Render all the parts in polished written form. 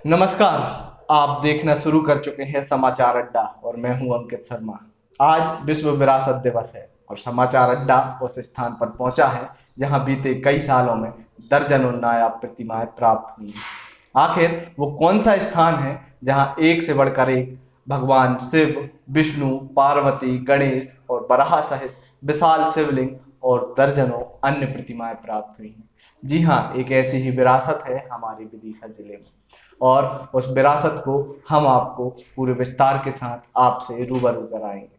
नमस्कार। आप देखना शुरू कर चुके हैं समाचार अड्डा और मैं हूं अंकित शर्मा। आज विश्व विरासत दिवस है और समाचार अड्डा उस स्थान पर पहुंचा है जहां बीते कई सालों में दर्जनों नायाब प्रतिमाएं प्राप्त हुई हैं। आखिर वो कौन सा स्थान है जहां एक से बढ़कर एक भगवान शिव, विष्णु, पार्वती, गणेश और बराह सहित विशाल शिवलिंग और दर्जनों अन्य प्रतिमाएं प्राप्त हुई हैं। जी हाँ, एक ऐसी ही विरासत है हमारे विदिशा जिले में और उस विरासत को हम आपको पूरे विस्तार के साथ आपसे रूबरू कराएंगे।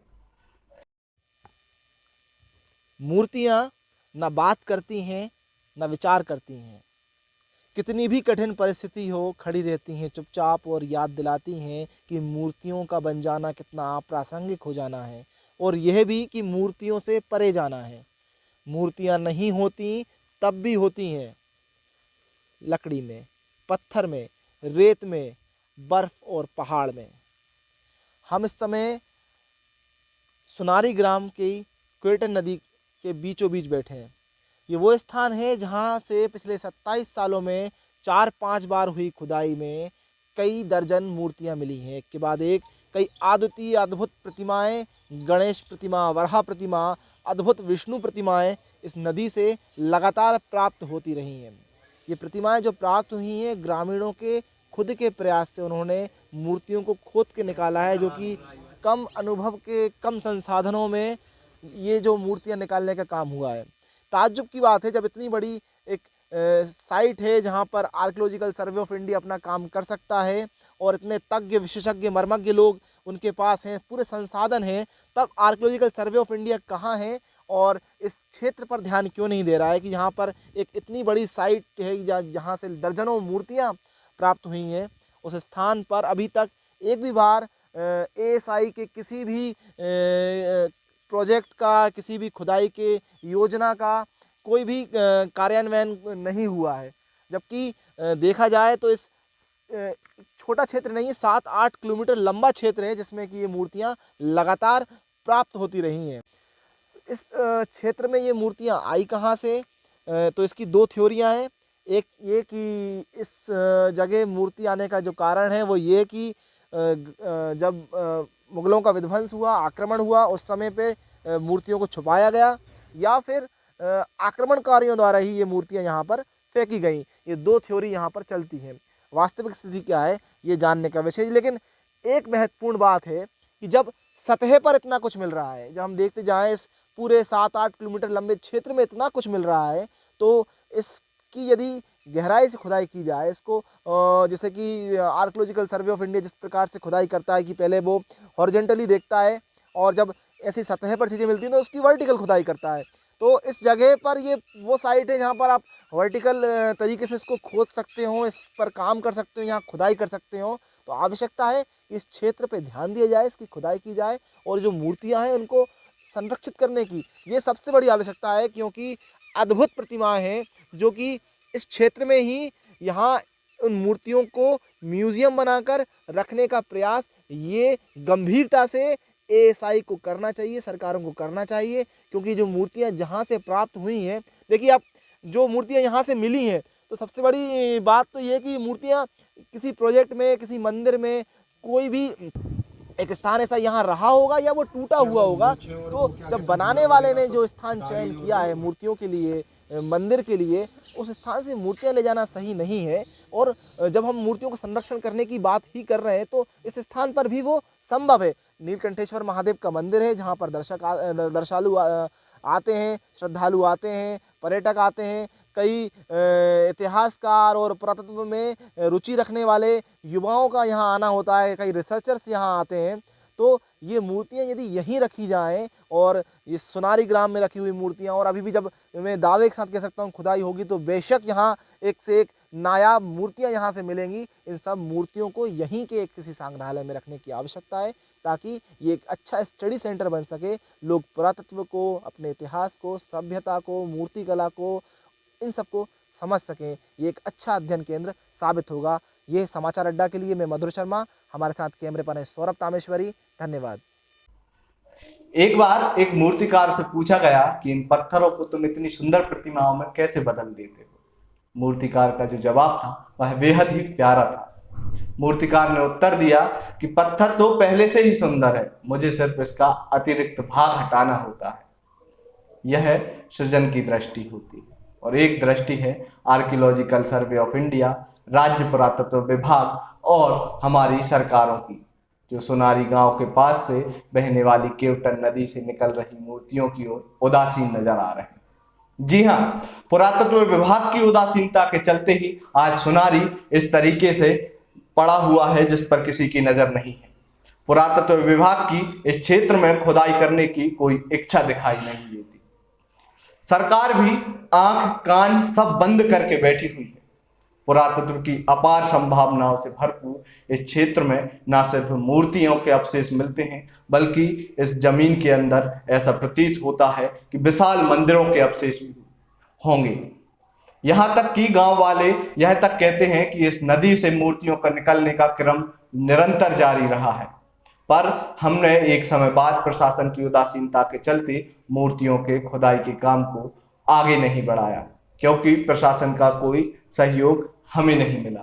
मूर्तियाँ न बात करती हैं न विचार करती हैं। कितनी भी कठिन परिस्थिति हो खड़ी रहती हैं चुपचाप और याद दिलाती हैं कि मूर्तियों का बन जाना कितना अप्रासंगिक हो जाना है और यह भी कि मूर्तियों से परे जाना है। मूर्तियाँ नहीं होती तब भी होती हैं, लकड़ी में, पत्थर में, रेत में, बर्फ और पहाड़ में। हम इस समय सुनारी ग्राम की क्वेटन नदी के बीचों बीच बैठे हैं। ये वो स्थान है जहाँ से पिछले 27 सालों में 4-5 बार हुई खुदाई में कई दर्जन मूर्तियाँ मिली हैं, एक के बाद एक। कई अद्वितीय अद्भुत प्रतिमाएं, गणेश प्रतिमा, वराह प्रतिमा, अद्भुत विष्णु प्रतिमाएं इस नदी से लगातार प्राप्त होती रही हैं। ये प्रतिमाएं जो प्राप्त हुई हैं ग्रामीणों के खुद के प्रयास से, उन्होंने मूर्तियों को खोद के निकाला है, जो कि कम अनुभव के कम संसाधनों में ये जो मूर्तियां निकालने का काम हुआ है। ताज्जुब की बात है जब इतनी बड़ी एक साइट है जहां पर आर्कियोलॉजिकल सर्वे ऑफ इंडिया अपना काम कर सकता है और इतने तज्ञ विशेषज्ञ मर्मज्ञ लोग उनके पास हैं, पूरे संसाधन हैं, तब आर्कियोलॉजिकल सर्वे ऑफ इंडिया कहाँ है और इस क्षेत्र पर ध्यान क्यों नहीं दे रहा है कि यहाँ पर एक इतनी बड़ी साइट है जहाँ से दर्जनों मूर्तियाँ प्राप्त हुई हैं। उस स्थान पर अभी तक एक भी बार एएसआई के किसी भी प्रोजेक्ट का, किसी भी खुदाई के योजना का कोई भी कार्यान्वयन नहीं हुआ है। जबकि देखा जाए तो इस छोटा क्षेत्र नहीं है, 7-8 किलोमीटर लंबा क्षेत्र है जिसमें कि ये मूर्तियाँ लगातार प्राप्त होती रही हैं। इस क्षेत्र में ये मूर्तियाँ आई कहाँ से? तो इसकी दो थ्योरियाँ हैं। एक ये कि इस जगह मूर्ति आने का जो कारण है वो ये कि जब मुगलों का विध्वंस हुआ, आक्रमण हुआ, उस समय पे मूर्तियों को छुपाया गया, या फिर आक्रमणकारियों द्वारा ही ये मूर्तियाँ यहाँ पर फेंकी गईं। ये दो थ्योरी यहाँ पर चलती हैं। वास्तविक स्थिति क्या है ये जानने का विषय। लेकिन एक महत्वपूर्ण बात है कि जब सतह पर इतना कुछ मिल रहा है, जब हम देखते जाएं इस पूरे 7-8 किलोमीटर लंबे क्षेत्र में इतना कुछ मिल रहा है, तो इसकी यदि गहराई से खुदाई की जाए, इसको जैसे कि आर्कियोलॉजिकल सर्वे ऑफ इंडिया जिस प्रकार से खुदाई करता है कि पहले वो हॉरिजॉन्टली देखता है और जब ऐसी सतह पर चीज़ें मिलती हैं तो उसकी वर्टिकल खुदाई करता है। तो इस जगह पर ये वो साइट है जहाँ पर आप वर्टिकल तरीके से इसको खोद सकते हो, इस पर काम कर सकते हो, यहाँ खुदाई कर सकते हो। तो आवश्यकता है कि इस क्षेत्र पे ध्यान दिया जाए, इसकी खुदाई की जाए और जो मूर्तियाँ हैं उनको संरक्षित करने की ये सबसे बड़ी आवश्यकता है, क्योंकि अद्भुत प्रतिमाएं हैं जो कि इस क्षेत्र में ही यहाँ उन मूर्तियों को म्यूजियम बनाकर रखने का प्रयास ये गंभीरता से एएसआई को करना चाहिए, सरकारों को करना चाहिए। क्योंकि जो मूर्तियाँ जहाँ से प्राप्त हुई हैं, देखिए आप, जो मूर्तियाँ यहाँ से मिली हैं तो सबसे बड़ी बात तो ये कि मूर्तियाँ किसी प्रोजेक्ट में, किसी मंदिर में, कोई भी एक स्थान ऐसा यहाँ रहा होगा या वो टूटा हुआ होगा। तो जब बनाने वाले ने जो स्थान चयन किया है मूर्तियों के लिए, मंदिर के लिए, उस स्थान से मूर्तियाँ ले जाना सही नहीं है। और जब हम मूर्तियों को संरक्षण करने की बात ही कर रहे हैं तो इस स्थान पर भी वो संभव है। नीलकंठेश्वर महादेव का मंदिर है जहाँ पर दर्शनालु आते हैं, श्रद्धालु आते हैं, पर्यटक आते हैं। कई इतिहासकार और पुरातत्व में रुचि रखने वाले युवाओं का यहाँ आना होता है, कई रिसर्चर्स यहाँ आते हैं। तो ये मूर्तियाँ यदि यहीं रखी जाएं और ये सुनारी ग्राम में रखी हुई मूर्तियाँ, और अभी भी जब मैं दावे के साथ कह सकता हूँ खुदाई होगी तो बेशक यहाँ एक से एक नायाब मूर्तियाँ यहाँ से मिलेंगी। इन सब मूर्तियों को यहीं के एक किसी संग्रहालय में रखने की आवश्यकता है ताकि ये एक अच्छा स्टडी सेंटर बन सके। लोग पुरातत्व को, अपने इतिहास को, सभ्यता को, मूर्तिकला को, इन सबको समझ सकें। ये एक अच्छा अध्ययन केंद्र साबित होगा। ये समाचार अड्डा के लिए मैं मधुर शर्मा, हमारे साथ कैमरे पर है सौरभ तामेश्वरी। धन्यवाद। एक बार एक मूर्तिकार से पूछा गया कि इन पत्थरों को तुम इतनी सुंदर प्रतिमाओं में कैसे बदल देते हो। मूर्तिकार का जो जवाब था वह बेहद ही प्यारा था। मूर्तिकार ने उत्तर दिया कि पत्थर तो पहले से ही सुंदर है, मुझे सिर्फ इसका अतिरिक्त भाग हटाना होता है। यह सृजन की दृष्टि होती है। और एक दृष्टि है आर्कियोलॉजिकल सर्वे ऑफ इंडिया, राज्य पुरातत्व विभाग और हमारी सरकारों की, जो सोनारी गांव के पास से बहने वाली केवटन नदी से निकल रही मूर्तियों की ओर उदासीन नजर आ रहे हैं। जी हाँ, पुरातत्व विभाग की उदासीनता के चलते ही आज सोनारी इस तरीके से पड़ा हुआ है जिस पर किसी की नजर नहीं है। पुरातत्व विभाग की इस क्षेत्र में खुदाई करने की कोई इच्छा दिखाई नहीं देती। सरकार भी आंख कान सब बंद करके बैठी हुई है। पुरातत्व की अपार संभावनाओं से भरपूर इस क्षेत्र में न सिर्फ मूर्तियों के अवशेष मिलते हैं, बल्कि इस जमीन के अंदर ऐसा प्रतीत होता है कि विशाल मंदिरों के अवशेष भी होंगे। यहाँ तक कि गांव वाले यह तक कहते हैं कि इस नदी से मूर्तियों का निकलने का क्रम निरंतर जारी रहा है, पर हमने एक समय बाद प्रशासन की उदासीनता के चलते मूर्तियों के खुदाई के काम को आगे नहीं बढ़ाया, क्योंकि प्रशासन का कोई सहयोग हमें नहीं मिला।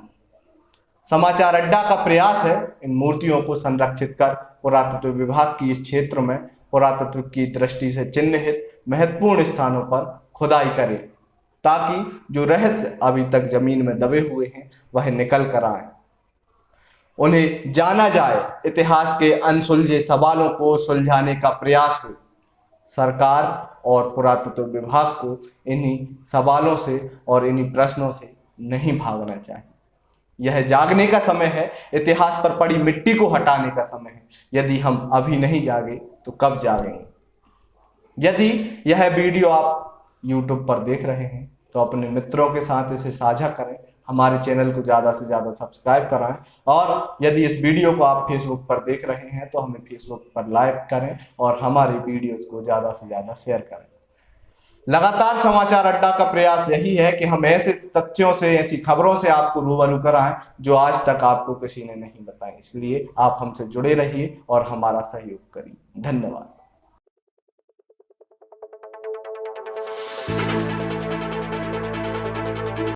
समाचार अड्डा का प्रयास है इन मूर्तियों को संरक्षित कर पुरातत्व विभाग की इस क्षेत्र में पुरातत्व की दृष्टि से चिन्हित महत्वपूर्ण स्थानों पर खुदाई करे, ताकि जो रहस्य अभी तक जमीन में दबे हुए हैं वह निकल कर आए, उन्हें जाना जाए, इतिहास के अनसुलझे सवालों को सुलझाने का प्रयास हो। सरकार और पुरातत्व विभाग को इन्हीं सवालों से और इन्हीं प्रश्नों से नहीं भागना चाहिए। यह जागने का समय है, इतिहास पर पड़ी मिट्टी को हटाने का समय है। यदि हम अभी नहीं जागे तो कब जागेंगे? यदि यह वीडियो आप YouTube पर देख रहे हैं तो अपने मित्रों के साथ इसे साझा करें, हमारे चैनल को ज़्यादा से ज़्यादा सब्सक्राइब कराएं, और यदि इस वीडियो को आप फेसबुक पर देख रहे हैं तो हमें फेसबुक पर लाइक करें और हमारे वीडियोज़ को ज़्यादा से ज़्यादा शेयर करें। लगातार समाचार अड्डा का प्रयास यही है कि हम ऐसे तथ्यों से, ऐसी खबरों से आपको रूबरू कराएं जो आज तक आपको किसी ने नहीं बताई। इसलिए आप हमसे जुड़े रहिए और हमारा सहयोग करिए। धन्यवाद।